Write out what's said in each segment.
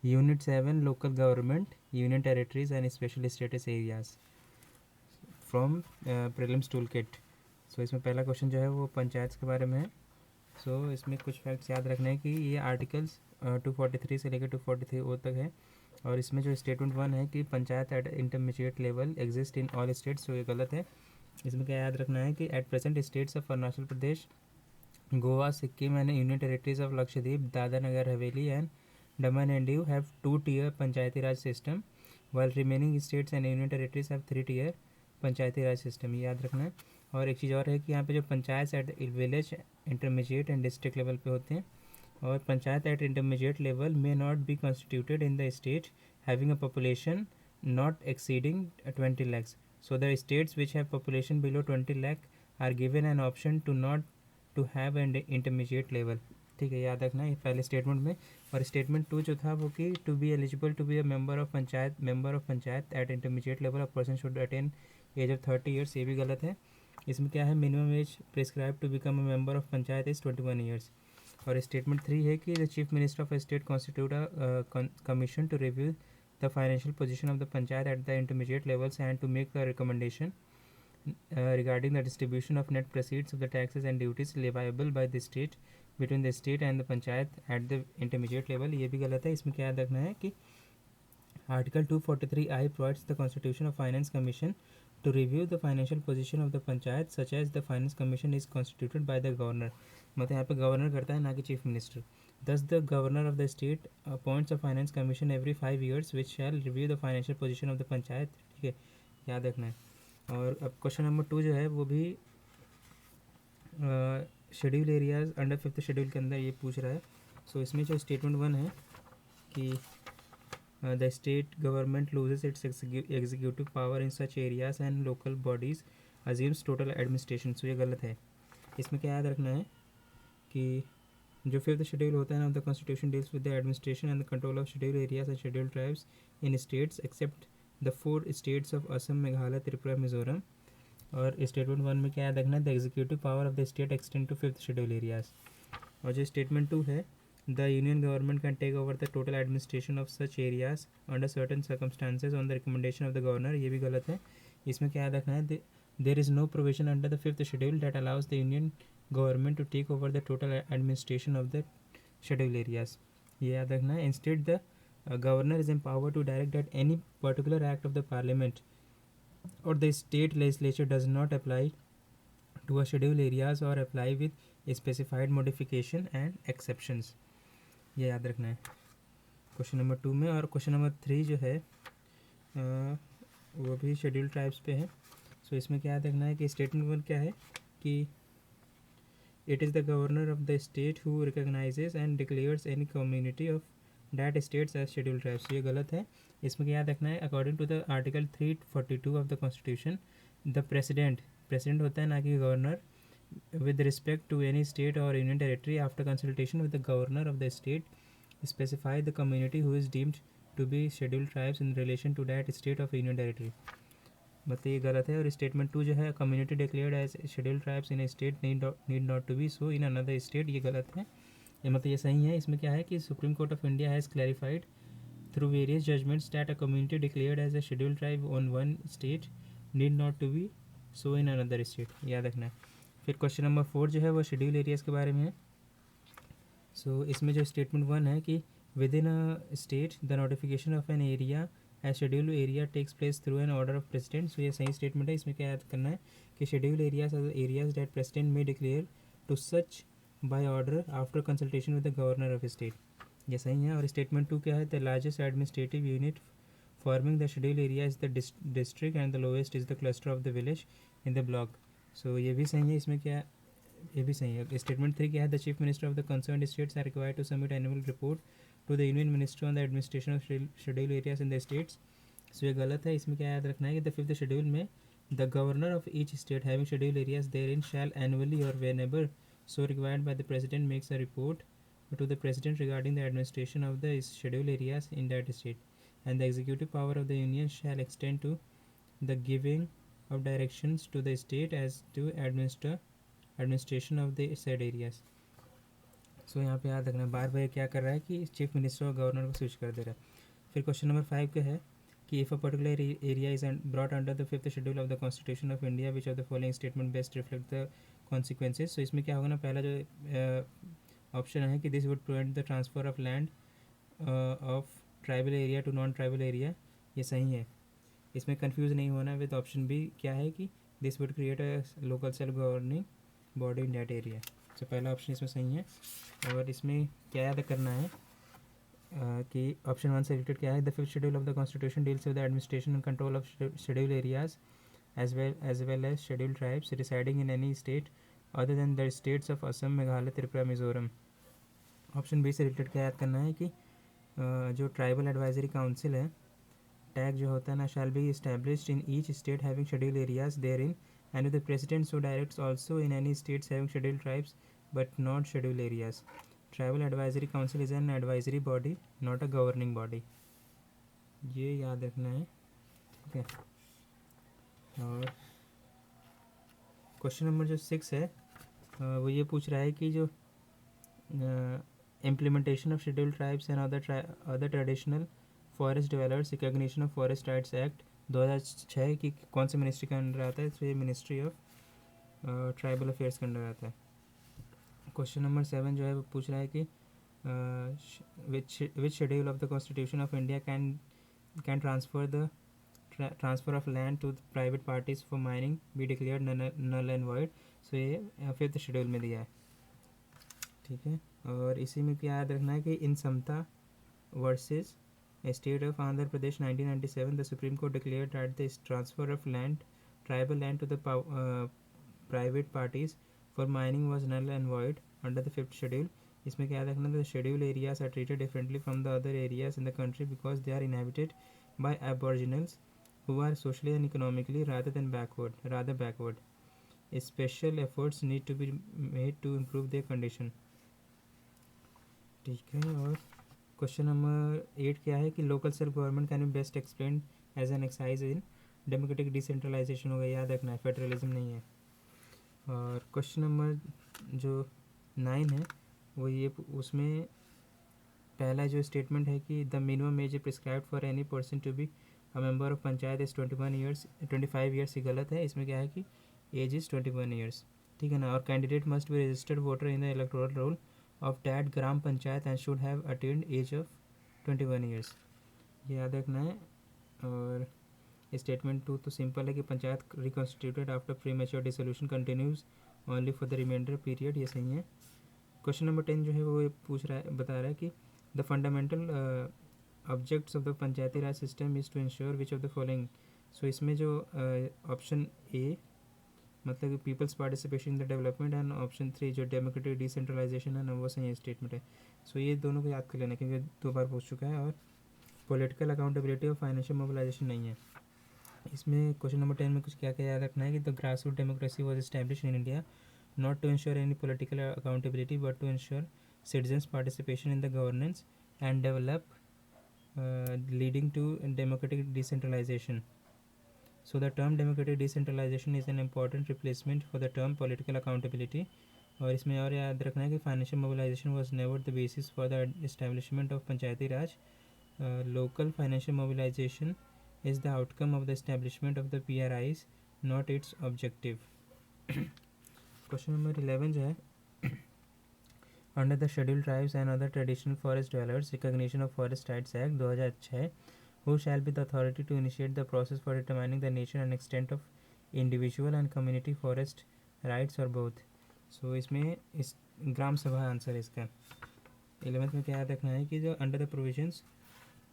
Unit 7 local government, union territories and special status areas from prelims tool kit. So इसमें पहला question जो है वो पंचायत के बारे में है। सो इसमें कुछ फैक्ट्स याद रखना है कि ये आर्टिकल्स 243 से लेकर 243 ओ तक है। और इसमें जो स्टेटमेंट 1 है कि panchayat at intermediate level exist in all states, तो ये गलत है। इसमें क्या याद रखना है कि at present states of Arunachal Pradesh, Goa, Sikkim and union territories of Lakshadweep, Dadra Nagar Haveli and Daman and Diu have 2-tier Panchayati Raj system, while remaining states and union territories have 3-tier Panchayati Raj system, ये याद रखना है। और एक चीज़ और है कि यहाँ पे जो panchayat at village, intermediate and district level पे होते हैं, और panchayat at intermediate level may not be constituted in the state having a population not exceeding 20 lakhs. So the states which have population below 20 lakh are given an option to not to have an intermediate level. ठीक है, याद रखना है पहले statement में। और statement 2 जो था वो कि to be eligible to be a member of panchayat at intermediate level of person should attain age of 30 years, ये भी गलत है। इसमें क्या है, minimum age prescribe to become a member of panchayat is 21 years. और स्टेटमेंट 3 है कि the chief minister of state constitute a commission to review the financial position of the panchayat at the intermediate levels and to make a recommendation regarding the distribution of net proceeds of the taxes and duties leviable by the state between the state and the panchayat at the intermediate level, ये भी गलत है। इसमें क्या याद रखना है कि article 243I provides the constitution of finance commission to review the financial position of the panchayat such as the finance commission is constituted by the governor, मतलब यहाँ पे गवर्नर करता है ना कि chief minister. Thus, the governor of the state appoints a finance commission every 5 years which shall review the financial position of the panchayat, ठीक है, याद रखना है। और अब क्वेश्चन नंबर 2 जो है वो भी schedule areas under 5th schedule के अंदर ये पूछ रहा है। सो इसमें जो स्टेटमेंट 1 है कि the state government loses its executive power in such areas and local bodies assumes total administration, so ये गलत है। इसमें क्या याद रखना है कि जो 5th शेड्यूल होता है ना, the constitution deals with the administration and the control of schedule areas and schedule tribes in states except the 4 states of Assam, Meghalaya, Tripura, Mizoram. और स्टेटमेंट 1 में क्या याद रखना है, the executive power of the state extend to 5th schedule areas. और जो statement 2 है, the union government can take over the total administration of such areas under certain circumstances on the recommendation of the governor, ये भी गलत है। इसमें क्या याद रखना है, there is no provision under the 5th schedule that allows the union government to take over the total administration of the schedule areas, ये याद रखना है। Instead the governor is empowered to direct that any particular act of the parliament or the state legislature does not apply to a scheduled areas or apply with specified modification and exceptions, ये याद रखना है question number 2 में। और question number 3 जो है वो भी शेड्यूल ट्राइब्स पे है। सो इसमें क्या याद रखना है कि स्टेटमेंट 1 क्या है कि it is the governor of the state who recognises and declares any community of that states as schedule tribes, ये गलत है। इसमें क्या याद रखना है, according to the article 342 of the constitution, the president होता है ना कि governor, with respect to any state or union territory after consultation with the governor of the state specify the community who is deemed to be scheduled tribes in relation to that state of union territory, मतलब ये गलत है। और statement 2 जो है, community declared as scheduled tribes in a state need not to be so in another state, ये गलत है। ये मतलब ये सही है। इसमें क्या है कि supreme court of India has clarified through various judgements that a community declared as a scheduled tribe on one state need not to be so in another state, याद रखना है। फिर क्वेश्चन नंबर 4 जो है वो शेड्यूल एरियाज़ के बारे में है। सो इसमें जो स्टेटमेंट 1 है कि within a state the notification of an area as schedule area takes place through an order of president, so ये सही स्टेटमेंट है। इसमें क्या याद करना है कि schedule areas that president may declare to such by order after consultation with the governor of state, ये सही है। और स्टेटमेंट 2 क्या है, the largest administrative unit forming the schedule area is the district and the lowest is the cluster of the village in the block, so ये भी सही है। इसमें क्या, ये भी सही है। स्टेटमेंट 3 क्या है, the chief minister of the concerned states are required to submit annual report to the union minister on the administration of schedule areas in the states, so ये गलत है। इसमें क्या याद रखना है कि द 5th शेड्यूल में the governor of each state having schedule areas therein shall annually और whenever so required by the president makes a report to the president regarding the administration of the scheduled areas in that state, and the executive power of the union shall extend to the giving of directions to the state as to administration of the said areas, सो यहाँ पे याद रखना, बार बार क्या कर रहा है कि chief minister और गवर्नर को स्विच कर दे रहा है। फिर क्वेश्चन नंबर 5 का है कि if a particular area is brought under the 5th schedule of the constitution of India which of the following statement best reflect the consequences. So इसमें क्या होगा ना, पहला जो ऑप्शन है कि this would prevent the transfer of land of tribal area to non tribal area, ये सही है। इसमें कंफ्यूज नहीं होना विद ऑप्शन बी क्या है कि this would create a local self governing body in that area. तो पहला ऑप्शन इसमें सही है। और इसमें क्या याद करना है कि ऑप्शन 1 से रिलेटेड क्या है, the 5th schedule of the constitution deals with the administration and control of schedule areas as well as scheduled tribes residing in any state other than the states of Assam, Meghalaya, Tripura, Mizoram. Option B से related क्या याद करना है कि जो tribal advisory council है, tag जो होता है ना, shall be established in each state having schedule areas therein and the president so directs also in any states having schedule tribes but not schedule areas. Tribal advisory council is an advisory body not a governing body, ये याद रखना है, ठीक है। और question number जो 6 है वो ये पूछ रहा है कि जो implementation of schedule tribes and other traditional forest developers recognition of forest rights act 2006 की कौन से मिनिस्ट्री के अंडर आता है। तो ये मिनिस्ट्री ऑफ ट्राइबल अफेयर्स के अंडर आता है। क्वेश्चन नंबर 7 जो है वो पूछ रहा है कि which schedule of the constitution of India can transfer of land to private parties for mining be declared null and void. So ये 5th शेड्यूल में दिया है, ठीक है। और इसी में क्या याद रखना है कि in Samatha versus state of Andhra Pradesh 1997 the Supreme Court declared that the transfer of land tribal land to the private parties for mining was null and void under the 5th schedule. इसमें क्या याद रखना, the schedule areas are treated differently from the other areas in the country because they are inhabited by aboriginals who are socially and economically rather backward. Special efforts need to be made to improve their condition, ठीक है। और question number 8 क्या है कि local self government can be best explain as an exercise in democratic decentralisation होगा, याद रखना है, फेडरलिज्म नहीं है। और क्वेश्चन नंबर जो 9 है वो ये, उसमें पहला जो स्टेटमेंट है कि the minimum age prescribed for any person to be a member of panchayat is 25 years, ये गलत है। इसमें क्या है कि एज इज़ 21 ईयर्स, ठीक है ना। और candidate must be registered voter in the electoral roll of that gram panchayat and should have attained age of 21 years, ये याद रखना है। और स्टेटमेंट 2 तो सिंपल है कि panchayat reconstituted after premature dissolution continues only for the remainder period, ये सही है। क्वेश्चन नंबर 10 जो है वो पूछ रहा है, बता रहा है कि the fundamental objects of the Panchayati Raj system is to ensure which of the following. So इसमें जो ऑप्शन ए मतलब कि peoples participation in the development and option 3 जो डेमोक्रेटिक डिसेंट्रलाइजेशन है ना, वो सही स्टेटमेंट है। सो ये दोनों को याद कर लेना क्योंकि 2 बार पूछ चुका है। और पॉलिटिकल अकाउंटेबिलिटी और फाइनेंशियल मोबिलाइजेशन नहीं है। इसमें क्वेश्चन नंबर 10 में कुछ क्या क्या याद रखना है कि the grass root democracy was establish in India not to ensure any political accountability but to ensure citizens participation in the governance and develop leading to democratic decentralization. So the term democratic decentralization is an important replacement for the term political accountability. और इसमें और याद रखना है कि financial mobilisation was never the basis for the establishment of Panchayati Raj. Local financial mobilisation is the outcome of the establishment of the PRIs, not its objective. Question number 11 जो है, under the schedule tribes and other traditional forest developers recognition of forest rights act 2006 who shall be the authority to initiate the process for determining the nature and extent of individual and community forest rights और both. सो इसमें इस ग्राम सभा answer है इसका। 11th में क्या याद रखना है कि जो under the provisions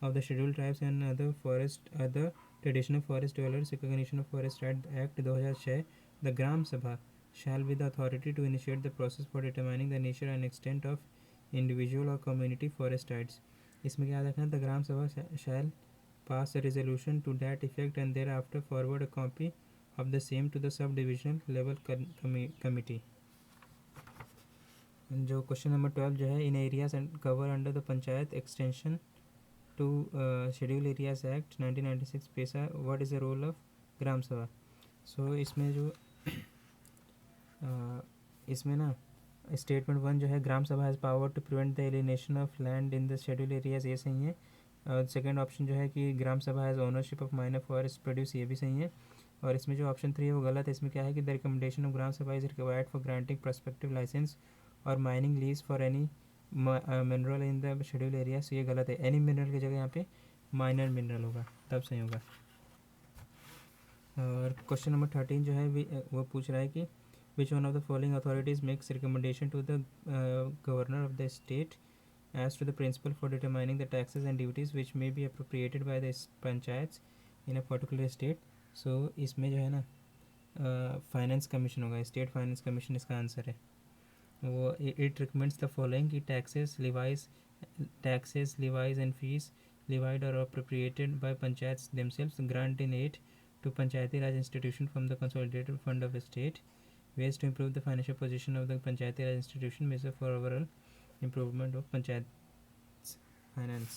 of the schedule tribes and other traditional forest developers recognition of forest right act 2006 the Gram Sabha shall be the authority to initiate the process for determining the nature and extent of individual or community forest rights. इसमें क्या रखना है, the gram sabha shall pass a resolution to that effect and thereafter forward a copy of the same to the sub-divisional level committee. जो question number 12 जो है, in areas cover under the Panchayat extension to schedule areas act 1996 PESA what is the role of Gram Sabha. So इसमें जो इसमें ना statement 1 जो है gram sabha has power to prevent the alienation of land in the schedule areas, ये सही है। और सेकेंड ऑप्शन जो है कि ग्राम sabha has ownership of minor forest produce, ये भी सही है। और इसमें जो ऑप्शन 3 है वो गलत है। इसमें क्या है कि the recommendation of Gram Sabha is required for granting prospective licence और mining lease for any mineral in the schedule area, so ये गलत है। एनी मिनरल की जगह यहाँ पे माइनर मिनरल होगा, तब सही होगा। और क्वेश्चन नंबर 13 जो है वो पूछ रहा है कि which one of the following authorities makes recommendation to the governor of the state as to the principle for determining the taxes and duties which may be appropriated by the panchayats in a particular state। so इसमें जो है ना finance commission होगा, state finance commission इसका answer है। वो it recommends the following कि taxes levies and fees levied or appropriated by panchayats themselves grant in aid to panchayati raj institution from the consolidated fund of the state, ways to improve the financial position of the panchayati raj institution, measure for overall improvement of panchayat finance।